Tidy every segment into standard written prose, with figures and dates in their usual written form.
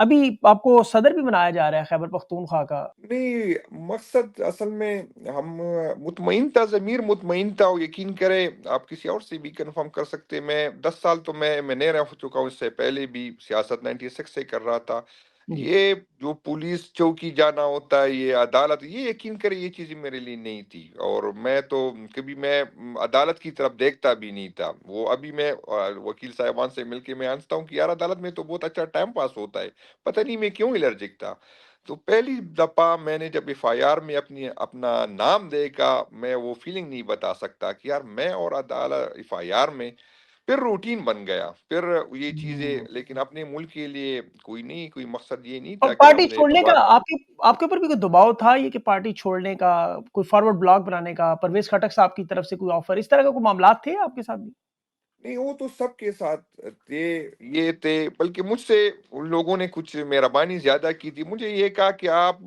ابھی آپ کو صدر بھی بنایا جا رہا ہے خیبر پختونخوا کا۔ نہیں، مقصد اصل میں ہم مطمئن تھا، ضمیر مطمئن تھا، اور یقین کرے آپ کسی اور سے بھی کنفرم کر سکتے، میں 10 سال تو میں نہیں رہ چکا ہوں، اس سے پہلے بھی سیاست 96 سے کر رہا تھا۔ جی یہ جو پولیس چوکی جانا ہوتا ہے، یہ عدالت، یہ یقین کرے یہ چیزیں میرے لیے نہیں تھی، اور میں تو کبھی میں عدالت کی طرف دیکھتا بھی نہیں تھا۔ وہ ابھی میں وکیل صاحبان سے مل کے میں آنستا ہوں کہ یار عدالت میں تو بہت اچھا ٹائم پاس ہوتا ہے، پتہ نہیں میں کیوں الرجک تھا۔ تو پہلی دفعہ میں نے جب ایف آئی آر میں اپنا نام دیکھا، میں وہ فیلنگ نہیں بتا سکتا کہ یار میں اور عدالت ایف آئی آر میں، پھر روٹین بن گیا، پھر یہ چیزیں، ہوں۔ لیکن اپنے ملک کے لیے کوئی نہیں، کوئی مقصد یہ نہیں اور تھا کہ پارٹی ہم نے چھوڑنے کا دوبارہ۔ آپ کے اوپر بھی کوئی دباؤ تھا یہ کہ پارٹی چھوڑنے کا، کوئی فارورڈ بلاک بنانے کا، پرویز خٹک صاحب کی طرف سے کوئی آفر، اس طرح کا کوئی معاملات تھے آپ کے ساتھ بھی؟ نہیں، وہ تو سب کے ساتھ تھے، یہ تھے، بلکہ مجھ سے ان لوگوں نے کچھ مہربانی زیادہ کی تھی، مجھے یہ کہا کہ آپ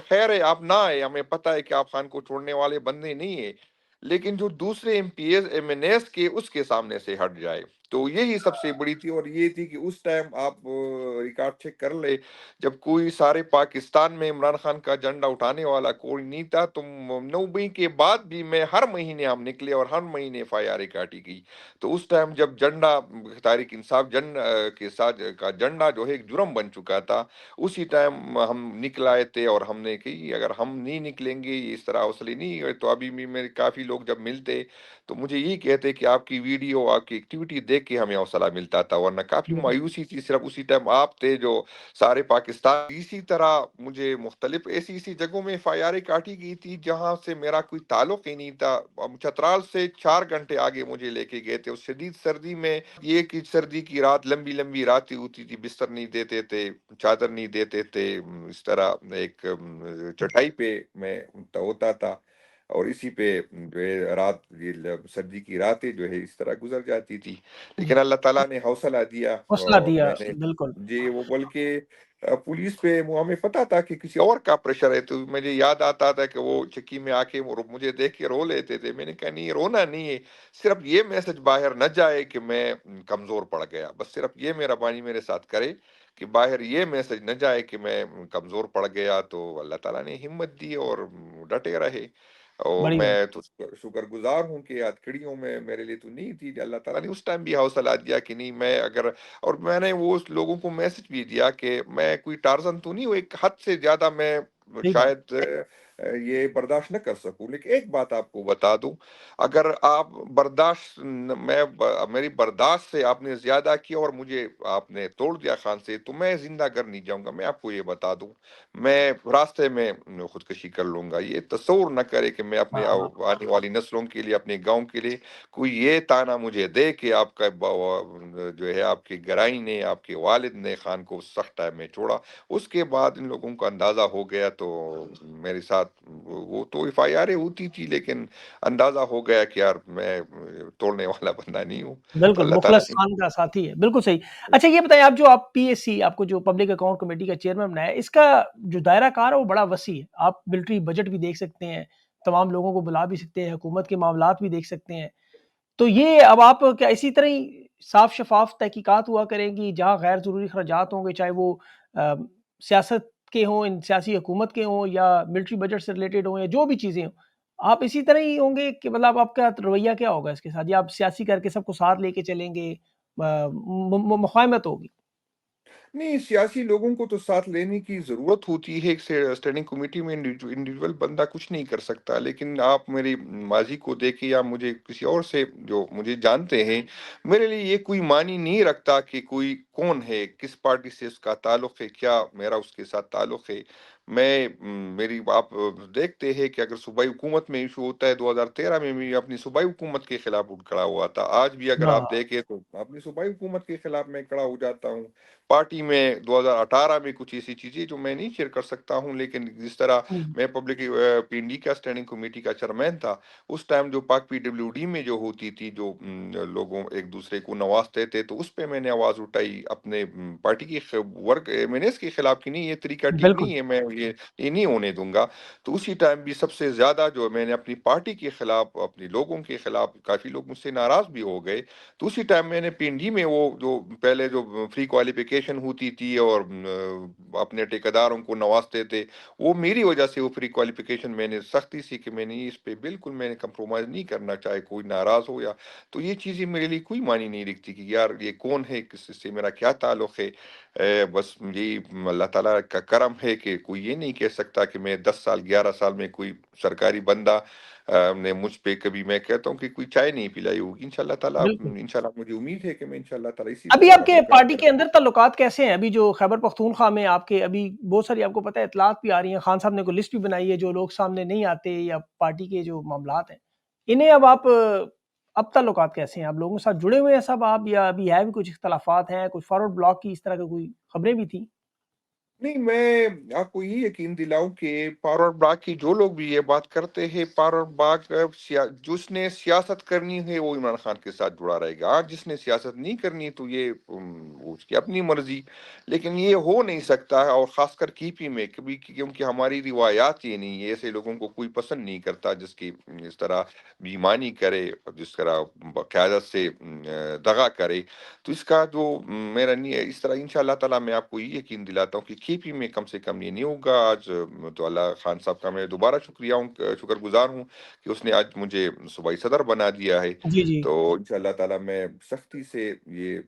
خیر ہے آپ نہ آئے، ہمیں پتہ ہے کہ آپ خان کو چھوڑنے والے بندے نہیں ہیں، لیکن جو دوسرے MPs M N S کے اس کے سامنے سے ہٹ جائے۔ تو یہی سب سے بڑی تھی، اور یہ تھی کہ اس ٹائم آپ ریکارڈ چیک کر لے، جب کوئی سارے پاکستان میں عمران خان کا جھنڈا اٹھانے والا کوئی نہیں تھا، تو 9 مئی کے بعد بھی میں ہر مہینے ہم نکلے اور ہر مہینے ایف آئی آر کاٹی گئی۔ تو اس ٹائم جب جھنڈا تحریک انصاف کے ساتھ کا جھنڈا جو ہے ایک جرم بن چکا تھا، اسی ٹائم ہم نکل آئے تھے، اور ہم نے کہ اگر ہم نہیں نکلیں گے، اس طرح حوصلے نہیں ہوئے، تو ابھی بھی میرے کافی لوگ جب ملتے تو مجھے یہی کہتے کہ آپ کی ویڈیو، آپ کی ایکٹیویٹی دیکھ کے ہمیں حوصلہ ملتا تھا، ورنہ کافی بالکل مایوسی تھی، صرف اسی ٹائم آپ تھے جو سارے پاکستان۔ اسی طرح مجھے مختلف ایسی جگہوں میں ایف آئی آر کاٹی گئی تھی جہاں سے میرا کوئی تعلق ہی نہیں تھا۔ چترال سے 4 گھنٹے آگے مجھے لے کے گئے تھے، اس شدید سردی میں، یہ کہ سردی کی رات، لمبی لمبی راتیں ہوتی تھی، بستر نہیں دیتے تھے، چادر نہیں دیتے تھے، اس طرح ایک چٹائی پہ میں ہوتا تھا، اور اسی پہ جو ہے رات، یہ سردی کی راتیں جو ہے اس طرح گزر جاتی تھی، جی، لیکن اللہ تعالیٰ نے حوصلہ دیا، حوصلہ اور دیا، میں نے، بالکل۔ جی، وہ بلکہ پولیس پہ ہمیں پتا تھا کہ کسی اور کا پریشر ہے، تو مجھے یاد آتا تھا کہ وہ چکی میں آ کے مجھے دیکھ کے رو لیتے تھے، میں نے کہا نہیں، رونا نہیں ہے، صرف یہ میسج باہر نہ جائے کہ میں کمزور پڑ گیا، بس صرف یہ مہربانی میرے ساتھ کرے کہ باہر یہ میسج نہ جائے کہ میں کمزور پڑ گیا۔ تو اللہ تعالیٰ نے ہمت دی اور ڈٹے رہے، اور بڑی بات۔ میں تو شکر گزار ہوں کہ ہتھکڑیوں میں میرے لیے تو نہیں تھی، اللہ تعالیٰ نے اس ٹائم بھی حوصلہ دیا کہ نہیں، میں اگر، اور میں نے وہ لوگوں کو میسج بھی دیا کہ میں کوئی ٹارزن تو نہیں ہوں، ایک حد سے زیادہ میں صحیح بات۔ شاید یہ برداشت نہ کر سکوں، لیکن ایک بات آپ کو بتا دوں، اگر آپ برداشت، میری برداشت سے آپ نے زیادہ کیا اور مجھے آپ نے توڑ دیا خان سے، تو میں زندہ گھر نہیں جاؤں گا، میں آپ کو یہ بتا دوں، میں راستے میں خودکشی کر لوں گا۔ یہ تصور نہ کرے کہ میں اپنے ہاں، آنے والی نسلوں کے لیے، اپنے گاؤں کے لیے کوئی یہ تانا مجھے دے کہ آپ کا جو ہے آپ کے گرائی نے، آپ کے والد نے خان کو سخت ٹائم میں چھوڑا۔ اس کے بعد ان لوگوں کو اندازہ ہو گیا، تو میرے ساتھ وہ تو ایف آئی آر ہوتی تھی، لیکن اندازہ ہو گیا کہ یار میں توڑنے والا بندہ نہیں ہوں، تو بالکل اللہ تعالیٰ مخلص خان کا ساتھی ہے، بالکل صحیح۔ اچھا یہ بتائیں، آپ جو آپ پی ایس سی، آپ کو جو پبلک اکاؤنٹ کمیٹی کا چیئرمین بنایا ہے، اس کا جو دائرہ کار ہے وہ بڑا وسیع ہے، آپ ملٹری بجٹ بھی دیکھ سکتے ہیں، تمام لوگوں کو بلا بھی سکتے ہیں، حکومت کے معاملات بھی دیکھ سکتے ہیں، تو یہ اب آپ کیا اسی طرح ہی صاف شفاف تحقیقات ہوا کریں گی، جہاں غیر ضروری اخراجات ہوں گے، چاہے وہ سیاست کے ہوں، سیاسی حکومت کے ہوں، یا ملٹری بجٹ سے ریلیٹڈ ہوں، یا جو بھی چیزیں ہوں، آپ اسی طرح ہی ہوں گے کہ مطلب آپ کا رویہ کیا ہوگا اس کے ساتھ، یا آپ سیاسی کر کے سب کو ساتھ لے کے چلیں گے، مفاہمت ہوگی؟ نہیں، سیاسی لوگوں کو تو ساتھ لینے کی ضرورت ہوتی ہے، ایک اسٹینڈنگ کمیٹی میں انڈیویجول بندہ کچھ نہیں کر سکتا، لیکن آپ میری ماضی کو دیکھیں یا مجھے کسی اور سے جو مجھے جانتے ہیں، میرے لیے یہ کوئی معنی نہیں رکھتا کہ کوئی کون ہے، کس پارٹی سے اس کا تعلق ہے، کیا میرا اس کے ساتھ تعلق ہے۔ میں میری آپ دیکھتے ہیں کہ اگر صوبائی حکومت میں ایشو ہوتا ہے، 2013 میں بھی اپنی صوبائی حکومت کے خلاف اٹھ کھڑا ہوا تھا، آج بھی اگر ہاں، آپ دیکھیں تو اپنی صوبائی حکومت کے خلاف میں کھڑا ہو جاتا ہوں۔ پارٹی میں 2018 میں کچھ ایسی چیزیں جو میں نہیں شیئر کر سکتا ہوں، لیکن جس طرح میں پبلک پی این ڈی کا اسٹینڈنگ کمیٹی کا چیئرمین تھا، اس ٹائم جو پاک پی ڈبلیو ڈی میں جو ہوتی تھی، جو لوگوں ایک دوسرے کو نوازتے تھے، تو اس پہ میں نے آواز اٹھائی، اپنے پارٹی کی ورک مینس کے خلاف کی نہیں، یہ طریقہ ٹھیک بالکل، نہیں ہے، میں یہ نہیں ہونے دوں گا۔ تو اسی ٹائم بھی سب سے زیادہ جو میں نے اپنی پارٹی کے خلاف، اپنے لوگوں کے خلاف، کافی لوگ مجھ سے ناراض بھی ہو گئے، تو اسی ٹائم میں نے پی این ڈی میں وہ جو پہلے جو فری کوالیفیکیشن ہوتی تھی اور اپنے ٹھیکیداروں کو نوازتے تھے، وہ میری وجہ سے وہ فری کوالیفیکیشن میں نے سختی سی کہ میں نے اس پہ بالکل میں نے کمپرومائز نہیں کرنا، چاہے کوئی ناراض ہو یا، تو یہ چیزیں میرے لیے کوئی معنی نہیں رکھتی کہ یار یہ کون ہے، کس سے میرا کیا تعلق ہے۔ بس یہی اللہ تعالیٰ کا کرم ہے کہ کوئی یہ نہیں کہہ سکتا کہ میں 10 سال 11 سال میں کوئی سرکاری بندہ نے مجھ پہ کبھی، میں کہتا ہوں کہ کوئی چائے نہیں پلائی ہوگی، انشاءاللہ تعالیٰ، بالکل۔ انشاءاللہ مجھے امید ہے کہ میں انشاءاللہ تعالیٰ اسی ابھی طرح آپ کے اپنے کام پارٹی کروں کے گا۔ اندر تعلقات کیسے ہیں؟ ابھی جو خیبر پختونخوا میں آپ کے ابھی بہت ساری آپ کو پتہ ہے اطلاعات بھی آ رہی ہیں، خان صاحب نے کوئی لسٹ بھی بنائی ہے جو لوگ سامنے نہیں آتے یا پارٹی کے جو معاملات ہیں، انہیں اب تعلقات کیسے ہیں؟ آپ لوگوں کے ساتھ جڑے ہوئے ہیں سب آپ، یا ابھی ہے بھی کچھ اختلافات ہیں، کچھ فارورڈ بلاک کی اس طرح کی کوئی خبریں بھی تھیں؟ نہیں، میں آپ کو یہ یقین دلاؤں کہ پارور باغ کی جو لوگ بھی یہ بات کرتے ہیں، پارور باغ جس نے سیاست کرنی ہے وہ عمران خان کے ساتھ جڑا رہے گا، جس نے سیاست نہیں کرنی تو یہ اس کی اپنی مرضی، لیکن یہ ہو نہیں سکتا ہے، اور خاص کر کیپی میں کبھی، کیونکہ ہماری روایات یہ نہیں ہے، ایسے لوگوں کو کوئی پسند نہیں کرتا جس کی اس طرح بیمانی کرے، جس طرح قیادت سے دغا کرے، تو اس کا جو میرا نہیں ہے اس طرح، انشاءاللہ تعالیٰ میں آپ کو یہ یقین دلاتا ہوں کہ کھی پی میں کم سے کم یہ نہیں ہوگا۔ آج تو اللہ خان صاحب کا میں دوبارہ شکر گزار ہوں کہ اس نے آج مجھے صوبائی صدر بنا دیا ہے، جی جی تو انشاءاللہ تعالیٰ میں سختی سے یہ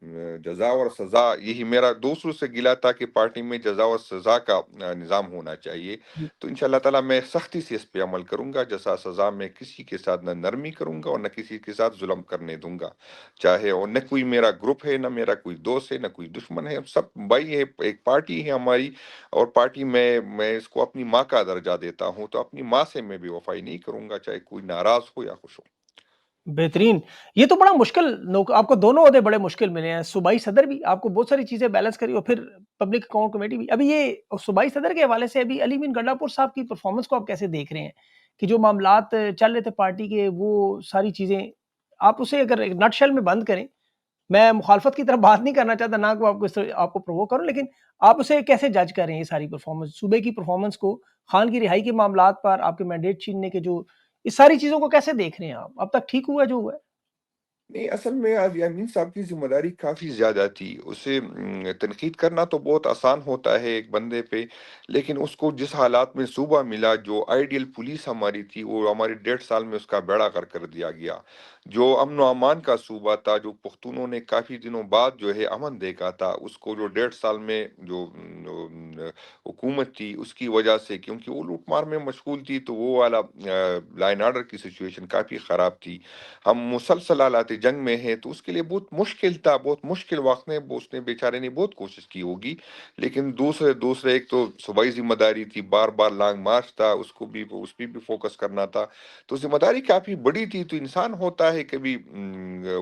جزا اور سزا، یہی میرا دوسروں سے گلا تھا کہ پارٹی میں جزا اور سزا کا نظام ہونا چاہیے، جی تو انشاءاللہ تعالیٰ میں سختی سے اس پہ عمل کروں گا، جزا سزا میں کسی کے ساتھ نہ نرمی کروں گا اور نہ کسی کے ساتھ ظلم کرنے دوں گا، چاہے، اور نہ کوئی میرا گروپ ہے، نہ میرا کوئی دوست ہے، نہ کوئی دشمن ہے، ہم سب بھائی ہے، ایک پارٹی ہے ہماری، اور پارٹی میں اس کو اپنی ماں کا درجہ دیتا ہوں، تو اپنی ماں سے میں بھی وفائی نہیں کروں گا، چاہے کوئی ناراض ہو یا خوش ہو۔ بہترین۔ یہ تو بڑا مشکل، آپ کو دونوں عہدے بڑے مشکل ملے ہیں، صوبائی صدر بھی، آپ کو بہت ساری چیزیں بیلنس کری، اور پھر پبلک اکاؤنٹ کمیٹی بھی۔ ابھی یہ صوبائی صدر کے حوالے سے ابھی علی مین گنڈا پور صاحب کی پرفارمنس کو آپ کیسے دیکھ رہے ہیں کہ جو معاملات چل رہے تھے پارٹی کے، وہ ساری چیزیں آپ اسے اگر ایک نٹ شیل میں بند کریں، میں مخالفت کی طرف بات نہیں کرنا چاہتا، نہ کہ آپ کو اس طرح آپ کو پرووک کروں، لیکن آپ اسے کیسے جج کر رہے ہیں یہ ساری پرفارمنس، صوبے کی پرفارمنس کو، خان کی رہائی کے معاملات پر، آپ کے مینڈیٹ چھیننے کے جو، اس ساری چیزوں کو کیسے دیکھ رہے ہیں آپ؟ اب تک ٹھیک ہوا جو ہوا ہے؟ نہیں، اصل میں آج یامین صاحب کی ذمہ داری کافی زیادہ تھی، اسے تنقید کرنا تو بہت آسان ہوتا ہے ایک بندے پہ، لیکن اس کو جس حالات میں صوبہ ملا، جو آئیڈیل پولیس ہماری تھی، وہ ہماری 1.5 سال میں اس کا بیڑا غرق کر دیا گیا، جو امن و امان کا صوبہ تھا، جو پختونوں نے کافی دنوں بعد جو ہے امن دیکھا تھا، اس کو جو 1.5 سال میں جو حکومت تھی اس کی وجہ سے، کیونکہ وہ لوٹ مار میں مشغول تھی، تو وہ والا لائن آرڈر کی سچویشن کافی خراب تھی، ہم مسلسل حالات جنگ میں ہیں، تو اس کے لیے بہت مشکل تھا، بہت مشکل وقت میں اس نے بیچارے نے بہت کوشش کی ہوگی، لیکن دوسرے ایک تو صوبائی ذمہ داری تھی، بار بار لانگ مارچ تھا، اس کو بھی، اس پہ بھی فوکس کرنا تھا، تو ذمہ داری کافی بڑی تھی، تو انسان ہوتا ہے کبھی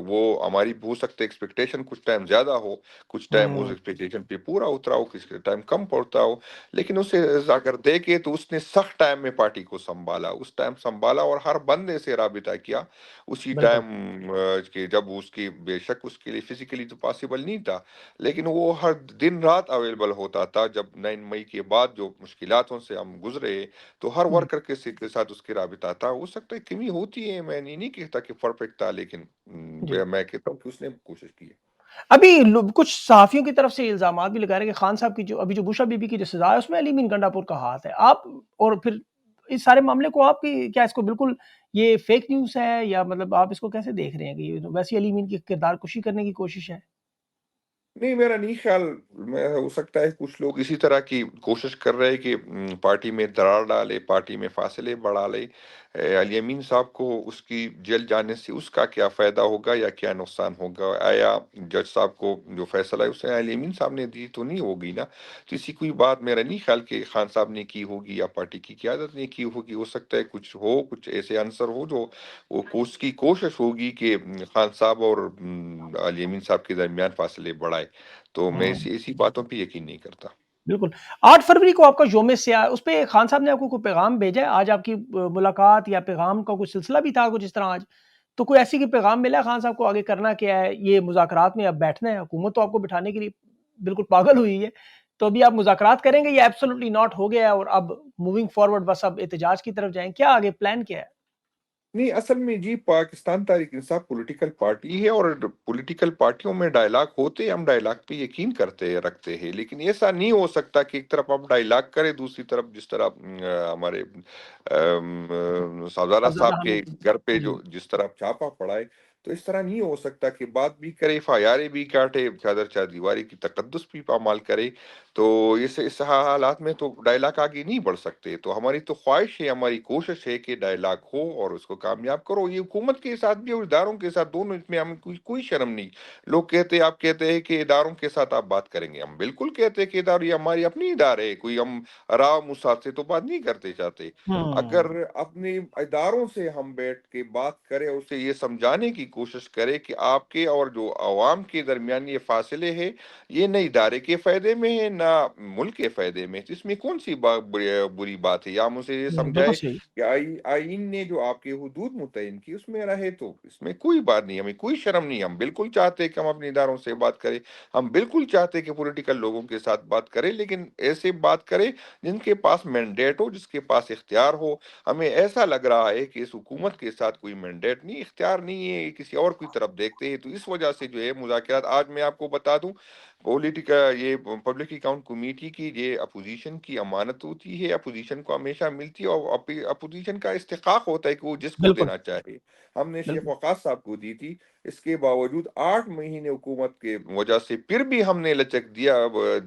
وہ ہماری ہو سکتا ہے ایکسپیکٹیشن کچھ ٹائم زیادہ ہو، کچھ ٹائم اس ایکسپیکٹیشن پہ پورا اترا ہو، کسی ٹائم کم پڑتا ہو، لیکن اسے اگر دیکھے تو اس نے سخت ٹائم میں پارٹی کو سنبھالا، اس ٹائم سنبھالا اور ہر بندے سے رابطہ کیا، اسی بالکل ٹائم کہ جب اس کی بے شک اس کے لیے فزیکلی تو پاسبل نہیں تھا، لیکن وہ ہر دن رات اویلیبل ہوتا تھا، جب 9 مئی کے بعد جو مشکلاتوں سے ہم گزرے، تو ہر جی ورکر کے ساتھ اس کے رابطہ تھا، ہو سکتا ہے کمی ہوتی ہے، میں نہیں کہتا کہ پرفیکٹ تھا، لیکن جی۔ میں کہتا ہوں کہ اس نے کوشش کی ہے۔ ابھی کچھ صحافیوں کی طرف سے الزامات بھی لگا رہے ہیں کہ خان صاحب کی جو ابھی جو بوشا بی بی کی جو سزا ہے اس میں علی مین گنڈا پور کا ہاتھ ہے، آپ اور پھر اس سارے معاملے کو آپ کی کیا اس کو بالکل یہ فیک نیوز ہے، یا مطلب آپ اس کو کیسے دیکھ رہے ہیں کہ یہ ویسی علی مین کی کردار کشی کرنے کی کوشش ہے؟ نہیں، میرا نہیں خیال، میں ہو سکتا ہے کچھ لوگ اسی طرح کی کوشش کر رہے ہیں کہ پارٹی میں درار ڈالے، پارٹی میں فاصلے بڑھا لے، علی امین صاحب کو اس کی جیل جانے سے اس کا کیا فائدہ ہوگا یا کیا نقصان ہوگا، آیا جج صاحب کو جو فیصلہ ہے اسے علی امین صاحب نے دی تو نہیں ہوگی نا، تو اسی کوئی بات میرا نہیں خیال کہ خان صاحب نے کی ہوگی یا پارٹی کی قیادت نے کی ہوگی، ہو سکتا ہے کچھ ایسے عنصر ہو جو اس کی کوشش ہوگی کہ خان صاحب اور علی امین صاحب کے درمیان فاصلے بڑھائے، تو میں ایسی باتوں پہ یقین نہیں کرتا۔ بالکل۔ 8 فروری کو آپ کا یوم سیاہ، اس پہ خان صاحب نے آپ کو کوئی پیغام بھیجا ہے؟ آج آپ کی ملاقات یا پیغام کا کوئی سلسلہ بھی تھا کچھ اس طرح آج؟ تو کوئی ایسی کوئی پیغام ملا ہے خان صاحب کو آگے کرنا کیا ہے؟ یہ مذاکرات میں اب بیٹھنا ہے، حکومت تو آپ کو بٹھانے کے لیے بالکل پاگل ہوئی ہے. تو ابھی آپ مذاکرات کریں گے یا ایبسولوٹلی ناٹ ہو گیا اور اب موونگ فارورڈ بس اب احتجاج کی طرف جائیں؟ کیا آگے پلان کیا ہے؟ نہیں، اصل میں جی پاکستان تحریک انصاف پولیٹیکل پارٹی ہے، اور پولیٹیکل پارٹیوں میں ڈائلاگ ہوتے ہیں، ہم ڈائلاگ پہ یقین رکھتے ہیں، لیکن ایسا نہیں ہو سکتا کہ ایک طرف آپ ڈائلاگ کریں، دوسری طرف جس طرح ہمارے صاحبزادہ صاحبزادہ صاحب کے حامد گھر پہ جی. جو جس طرح چھاپا پڑا ہے، تو اس طرح نہیں ہو سکتا کہ بات بھی کرے، فیارے بھی کاٹے، چادر چار دیواری کی تقدس بھی پامال کرے. تو اس حالات میں تو ڈائلاگ آگے نہیں بڑھ سکتے. تو ہماری تو خواہش ہے، ہماری کوشش ہے کہ ڈائلاگ ہو اور اس کو کامیاب کرو. یہ حکومت کے ساتھ بھی اور اداروں کے ساتھ دونوں، اس میں ہمیں کوئی شرم نہیں. لوگ آپ کہتے ہیں کہ اداروں کے ساتھ آپ بات کریں گے، ہم بالکل کہتے ہیں کہ یہ ہماری اپنی ادارے ہے، کوئی ہم راو مساد سے تو بات نہیں کرتے چاہتے. اگر اپنے اداروں سے ہم بیٹھ کے بات کریں، اسے یہ سمجھانے کی کوشش کرے کہ آپ کے اور جو عوام کے درمیان یہ فاصلے ہیں، یہ نہ ادارے کے فائدے میں ہے نہ ملک کے فائدے میں، اس میں کون سی بری بات ہے؟ یا ہم اسے یہ بالکل سمجھائے صحیح. کہ آئین نے جو آپ کے حدود متعین کی اس میں رہے، تو اس میں کوئی بات نہیں، ہمیں کوئی شرم نہیں. ہم بالکل چاہتے ہیں کہ ہم اپنے اداروں سے بات کریں، ہم بالکل چاہتے ہیں کہ پولیٹیکل لوگوں کے ساتھ بات کریں، لیکن ایسے بات کریں جن کے پاس مینڈیٹ ہو، جس کے پاس اختیار ہو. ہمیں ایسا لگ رہا ہے کہ اس حکومت کے ساتھ کوئی مینڈیٹ نہیں، اختیار نہیں ہے، کسی اور کی طرف دیکھتے ہیں. تو اس وجہ سے جو ہے مذاکرات، آج میں آپ کو بتا دوں، یہ پبلک اکاؤنٹ کمیٹی کی یہ اپوزیشن کی امانت ہوتی ہے، اپوزیشن کو ہمیشہ ملتی ہے، اور اپوزیشن کا استحقاق ہوتا ہے کہ وہ جس کو بالکل دینا چاہے. ہم نے شیخ بالکل. وقاص صاحب کو دی تھی، اس کے باوجود 8 مہینے حکومت کے وجہ سے پھر بھی ہم نے لچک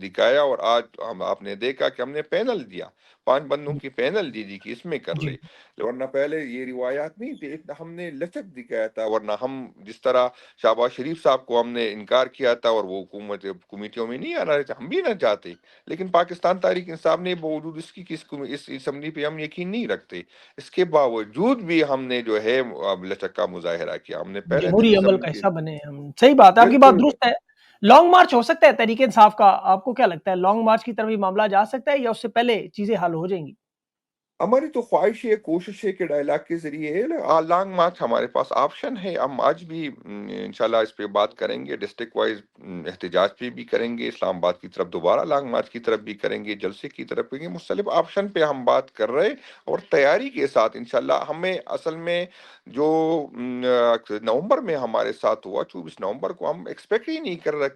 دکھایا، اور آج آپ نے دیکھا کہ ہم نے پینل دیا، 5 بندوں کی پینل دی کہ اس میں کر جی. لے. ورنہ پہلے یہ روایات نہیں تھی، اتنا ہم نے لچک دکھایا تھا. ورنہ ہم جس طرح شہباز شریف صاحب کو ہم نے انکار کیا تھا اور وہ حکومت کمیٹیوں میں نہیں آنا رہے تھے، ہم بھی نہ چاہتے، لیکن پاکستان تحریک انصاف نے باوجود اس کی اس اسمبلی پہ ہم یقین نہیں رکھتے، اس کے باوجود بھی ہم نے جو ہے لچک کا مظاہرہ کیا. ہم نے پہلے دن جمہوری عمل کا اسمبلی کے، حصہ بنے ہیں ہم. صحیح بات ہے، آپ کی بات بالکل. درست ہے. لانگ مارچ ہو سکتا ہے تحریک انصاف کا؟ آپ کو کیا لگتا ہے لانگ مارچ کی طرف یہ معاملہ جا سکتا ہے یا اس سے پہلے چیزیں حل ہو جائیں گی؟ ہماری تو خواہش ہے، کوشش ہے کہ ڈائلاگ کے ذریعے لانگ مارچ ہمارے پاس آپشن ہے. ہم آج بھی انشاءاللہ اس پہ بات کریں گے، ڈسٹرکٹ وائز احتجاج پہ بھی کریں گے، اسلام آباد کی طرف دوبارہ لانگ مارچ کی طرف بھی کریں گے، جلسے کی طرف کریں گے. مختلف آپشن پہ ہم بات کر رہے، اور تیاری کے ساتھ انشاءاللہ. ہمیں اصل میں جو نومبر میں ہمارے ساتھ ہوا، 24 نومبر کو، ہم ایکسپیکٹ ہی نہیں کر رہے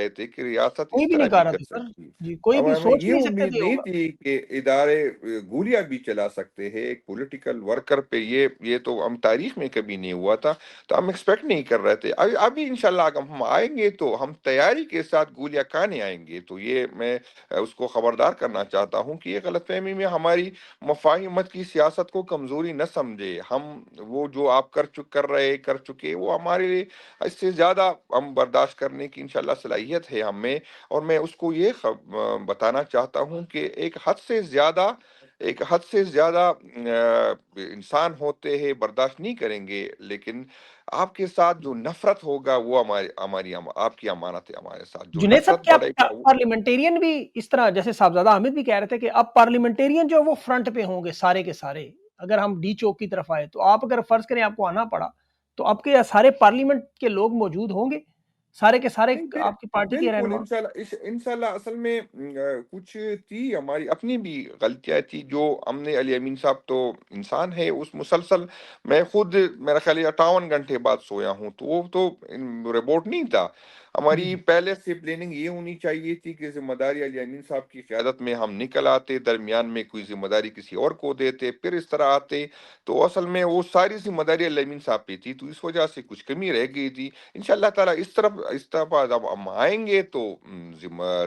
تھے کہ ریاست کوئی اس بھی طرح نہیں بھی کہہ رہا کر تھا سر. سکتی. جی کوئی بھی ہمیں سوچ یہ نہیں سکتے امید تھے نہیں ہوگا. تھی کہ ادارے گولیاں بھی چلا سکتے ہیں ایک پولیٹیکل ورکر پہ. یہ تو ہم تاریخ میں کبھی نہیں ہوا تھا، تو ہم ایکسپیکٹ نہیں کر رہے تھے. ابھی انشاءاللہ اگر ہم آئیں گے تو ہم تیاری کے ساتھ گولیاں کھانے آئیں گے. تو یہ میں اس کو خبردار کرنا چاہتا ہوں کہ یہ غلط فہمی میں ہماری مفاہمت کی سیاست کو کمزوری نہ سمجھے. ہم وہ جو آپ کر چکے وہ ہمارے لیے اس سے زیادہ ہم برداشت کرنے کی انشاءاللہ صلاحیت ہے ہمیں. اور میں اس کو یہ بتانا چاہتا ہوں کہ ایک حد سے زیادہ انسان ہوتے ہیں، برداشت نہیں کریں گے، لیکن آپ کے ساتھ جو نفرت ہوگا وہ آپ کی امانت ہے. ہمارے ساتھ جو جنید صاحب نفرت کیا بڑھے گا وہ، پارلیمنٹیرین بھی اس طرح، جیسے صاحبزادہ حامد بھی کہہ رہے تھے کہ اب پارلیمنٹیرین جو وہ فرنٹ پہ ہوں گے سارے کے سارے؟ اگر ہم ڈی چوک کی طرف آئے تو آپ اگر فرض کریں آپ کو آنا پڑا تو آپ کے سارے پارلیمنٹ کے لوگ موجود ہوں گے، سارے کے سارے نہیں، آپ کی پارٹی کے بالکل رہنما؟ انشاءاللہ. اصل میں کچھ تھی ہماری اپنی بھی غلطیاں تھی. جو ہم نے علی امین صاحب تو انسان ہے، اس مسلسل میں خود میرا خیال ہے 58 گھنٹے بعد سویا ہوں، تو وہ تو رپورٹ نہیں تھا. جی ہماری جی. پہلے سے پلاننگ یہ ہونی چاہیے تھی کہ ذمہ داری علی امین صاحب کی قیادت میں ہم نکل آتے، درمیان میں کوئی ذمہ داری کسی اور کو دیتے، پھر اس طرح آتے. تو اصل میں وہ ساری ذمہ داری علی امین صاحب پہ تھی، تو اس وجہ سے کچھ کمی رہ گئی تھی. انشاءاللہ تعالیٰ اس طرف جب ہم آئیں گے تو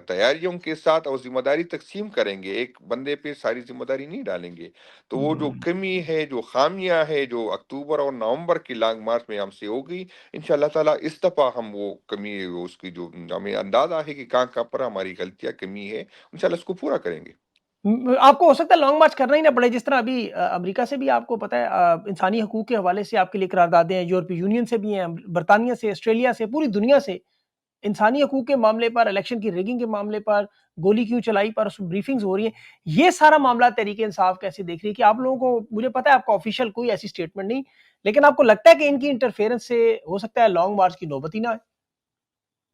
تیاریوں کے ساتھ اور ذمہ داری تقسیم کریں گے، ایک بندے پہ ساری ذمہ داری نہیں ڈالیں گے. تو وہ جو کمی ہے، جو خامیاں ہے، جو اکتوبر اور نومبر کی لانگ مارچ میں ہم سے ہوگی، انشاءاللہ تعالیٰ اس دفعہ ہم وہ کمی، اس کی جو ہمیں اندازہ ہے کہ کہاں پر ہماری غلطیاں کمی ہے، انشاءاللہ اس کو پورا کریں گے. آپ کو ہو سکتا ہے لانگ مارچ کرنا ہی نہ پڑے، جس طرح ابھی امریکہ سے بھی آپ کو پتہ ہے انسانی حقوق کے حوالے سے آپ کے لیے قراردادیں ہیں، یورپی یونین سے بھی ہیں، برطانیہ سے، آسٹریلیا سے، پوری دنیا سے انسانی حقوق کے معاملے پر، الیکشن کی ریگنگ کے معاملے پر، گولی کیوں چلائی پر بریفنگز ہو رہی ہیں. یہ سارا معاملہ تحریک انصاف کیسے دیکھ رہی ہے کہ آپ لوگوں کو، مجھے پتہ ہے آپ کا آفیشیل کوئی ایسی سٹیٹمنٹ نہیں، لیکن آپ کو لگتا ہے کہ ان کی انٹرفیئرنس سے ہو سکتا ہے لانگ مارچ کی نوبت ہی نہ آئے؟